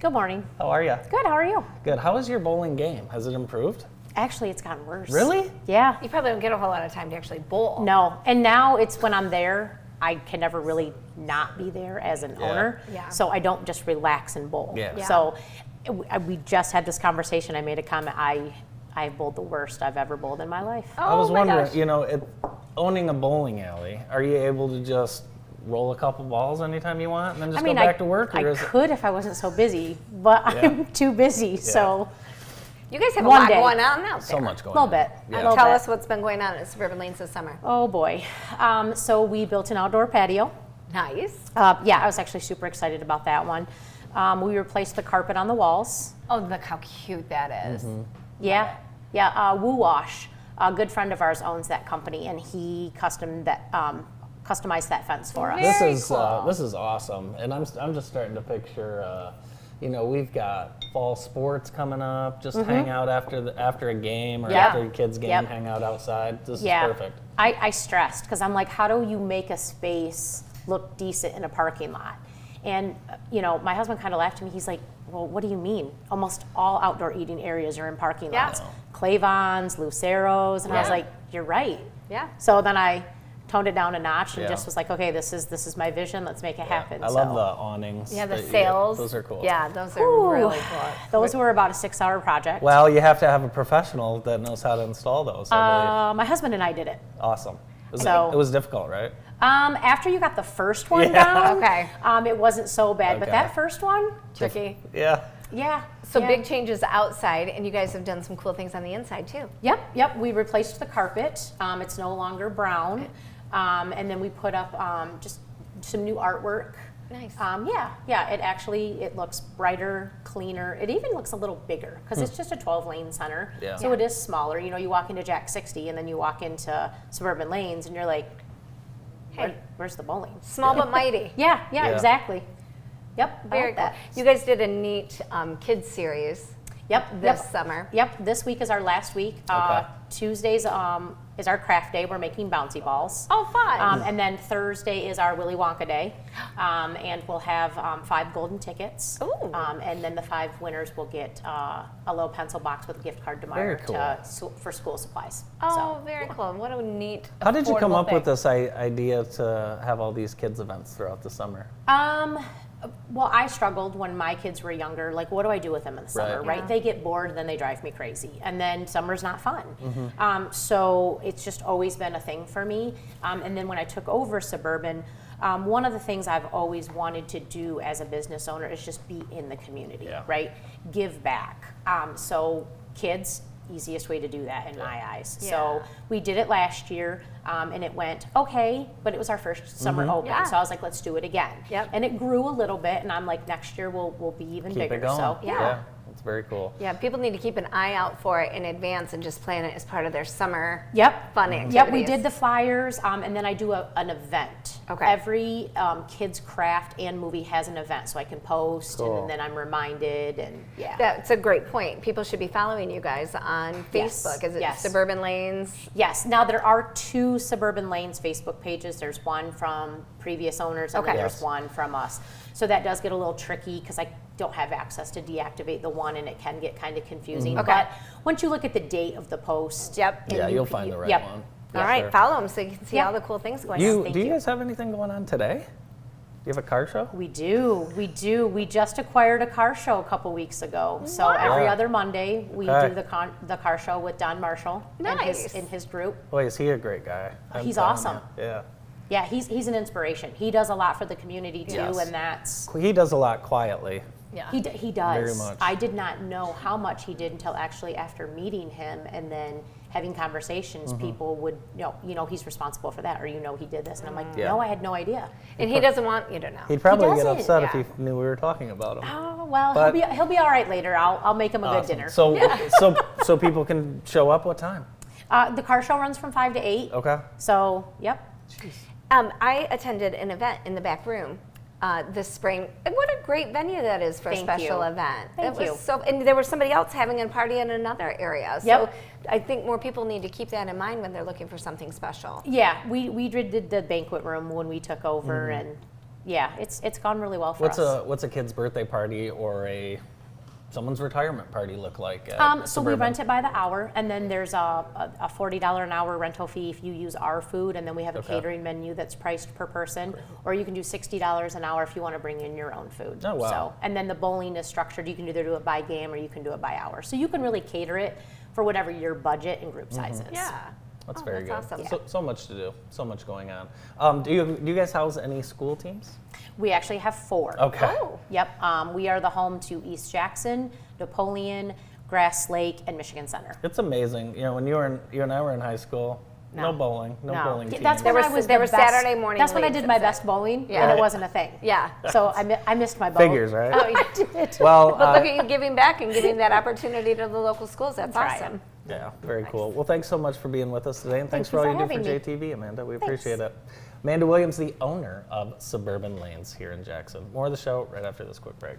Good morning. How are you? Good, how are you? Good. How is your bowling game? Has it improved? Actually, it's gotten worse. Really? Yeah. You probably don't get a whole lot of time to actually bowl. No, and now it's when I'm there, I can never really not be there as an owner. Yeah. So I don't just relax and bowl. Yeah. So we just had this conversation. I made a comment. I've bowled the worst I've ever bowled in my life. I was my wondering, gosh. owning a bowling alley, are you able to just roll a couple balls anytime you want and then just I mean, go back to work? I could if I wasn't so busy, but I'm too busy. So You guys have a One lot day. going on out there. So much going a on. little bit. Yeah. A little Tell bit. us what's been going on at Suburban Lanes this summer. Oh boy. So we built an outdoor patio. Nice. Yeah, I was actually super excited about that one. We replaced the carpet on the walls. Oh, look how cute that is. Yeah. Woo Wash, a good friend of ours owns that company, and he customized that fence for us. Very This is cool. this is awesome, and I'm just starting to picture. We've got fall sports coming up. Just hang out after a game or Yeah. after a kid's game. Yep. Hang out outside. This Yeah. is perfect. I stressed because I'm like, how do you make a space look decent in a parking lot? And my husband kind of laughed at me. He's like, well, what do you mean? Almost all outdoor eating areas are in parking Yeah. lots. Clavons, Luceros, and I was Yeah. like, you're right. Yeah. So then I toned it down a notch and Yeah. just was like, okay, this is my vision. Let's make it happen. I love the awnings. Yeah, the that you get. sails. Those are cool. Yeah, those are Ooh. really cool. Those were about a 6-hour project. Well, you have to have a professional that knows how to install those. I My husband and I did it. believe. Awesome. so- It was difficult, right? After you got the first one Yeah. down, Okay. it wasn't so bad. But Okay. that first one, Tricky. Yeah. yeah. So yeah. big changes outside, and you guys have done some cool things on the inside too. Yep. We replaced the carpet. It's no longer brown. And then we put up just some new artwork. Nice. It looks brighter, cleaner. It even looks a little bigger because it's just a 12-lane center. Yeah. So it is smaller. You walk into Jack 60 and then you walk into Suburban Lanes and you're like, Hey. where's the bowling? Small but mighty. Yeah, Yeah. exactly. Yep. I Very like cool. that. You guys did a neat kids series Yep. this summer. Yep. This week is our last week. Okay. Tuesdays is our craft day. We're making bouncy balls. Oh, fun. And then Thursday is our Willy Wonka day. And we'll have 5 golden tickets. Ooh. And then the 5 winners will get a little pencil box with a gift card to Very Meyer cool. for school supplies. Oh, very cool. What a neat. How did you come affordable up with thing. this idea to have all these kids events throughout the summer? Well, I struggled when my kids were younger. Like, what do I do with them in the summer, Right. right? Yeah. They get bored, then they drive me crazy. And then summer's not fun. So it's just always been a thing for me. And then when I took over Suburban, one of the things I've always wanted to do as a business owner is just be in the community, Yeah. right? Give back. So kids, easiest way to do that in my eyes. Yeah. So we did it last year, and it went okay, but it was our first summer open. Yeah. So I was like, let's do it again. Yep. And it grew a little bit, and I'm like, next year we'll be even Keep bigger. it going. So Yeah. It's very cool. Yeah, people need to keep an eye out for it in advance and just plan it as part of their summer Yep. fun activities. Yep, we did the flyers, and then I do an event. Okay. Every kids craft and movie has an event, so I can post, Cool. and then I'm reminded, and yeah. That's a great point. People should be following you guys on Yes, Facebook. Is it yes. Suburban Lanes? Yes. Now there are 2 Suburban Lanes Facebook pages. There's one from previous owners, and Okay. then there's Yes. one from us. So that does get a little tricky because I don't have access to deactivate the one, and it can get kind of confusing. Okay. But once you look at the date of the post, Yep. and Yeah, you you'll can- find the right yep. one. All Yeah, right, sure. follow them so you can see Yeah. all the cool things going Do on. you you. guys have anything going on today? Do you have a car show? We do. We just acquired a car show a couple weeks ago. So Wow. every Yeah. other Monday we Okay. do the car show with Don Marshall Nice. and his group. Boy, is he a great guy. I'm He's telling awesome. you. Yeah. Yeah, he's an inspiration. He does a lot for the community too, Yes. and that's He does a lot quietly. Yeah. he does. Very much. I did not know how much he did until actually after meeting him and then having conversations. Mm-hmm. People would he's responsible for that, or he did this, and I'm like, Yeah. no, I had no idea. And he doesn't want you to know. He'd probably get doesn't, upset if yeah. he knew we were talking about him. Oh well, But- he'll be all right later. I'll make him a good Awesome. dinner. So people can show up what time? The car show runs from 5 to 8. Okay. So, yep. I attended an event in the back room this spring. And what a great venue that is for Thank a special you. event. Thank It was you. So, and there was somebody else having a party in another area. So Yep. I think more people need to keep that in mind when they're looking for something special. Yeah, we did the banquet room when we took over, and yeah, it's gone really well for us. What's a kid's birthday party or someone's retirement party look like? So we rent it by the hour, and then there's a $40 an hour rental fee if you use our food, and then we have a catering menu that's priced per person, or you can do $60 an hour if you want to bring in your own food. Oh, wow. So, and then the bowling is structured. You can either do it by game or you can do it by hour. So you can really cater it for whatever your budget and group size is. Yeah. That's very good. Awesome. So much to do. So much going on. Do you guys house any school teams? We actually have 4. Okay. Oh. Yep. We are the home to East Jackson, Napoleon, Grass Lake, and Michigan Center. It's amazing. You know, when you and I were in high school, no bowling, no bowling team. That's There when was- I was there the was best- Saturday morning That's when I leagues did and my stuff. best bowling, Yeah. and it wasn't a thing. Yeah. So I missed my bowl. Figures, right? Oh, yeah. did. Well, But look at you giving back and giving that opportunity to the local schools. That's Trying. awesome. yeah, very cool. Well, thanks so much for being with us today, and thanks Thank for you all for you do for having me. JTV, Amanda. We appreciate it. Amanda Williams, the owner of Suburban Lanes here in Jackson. More of the show right after this quick break.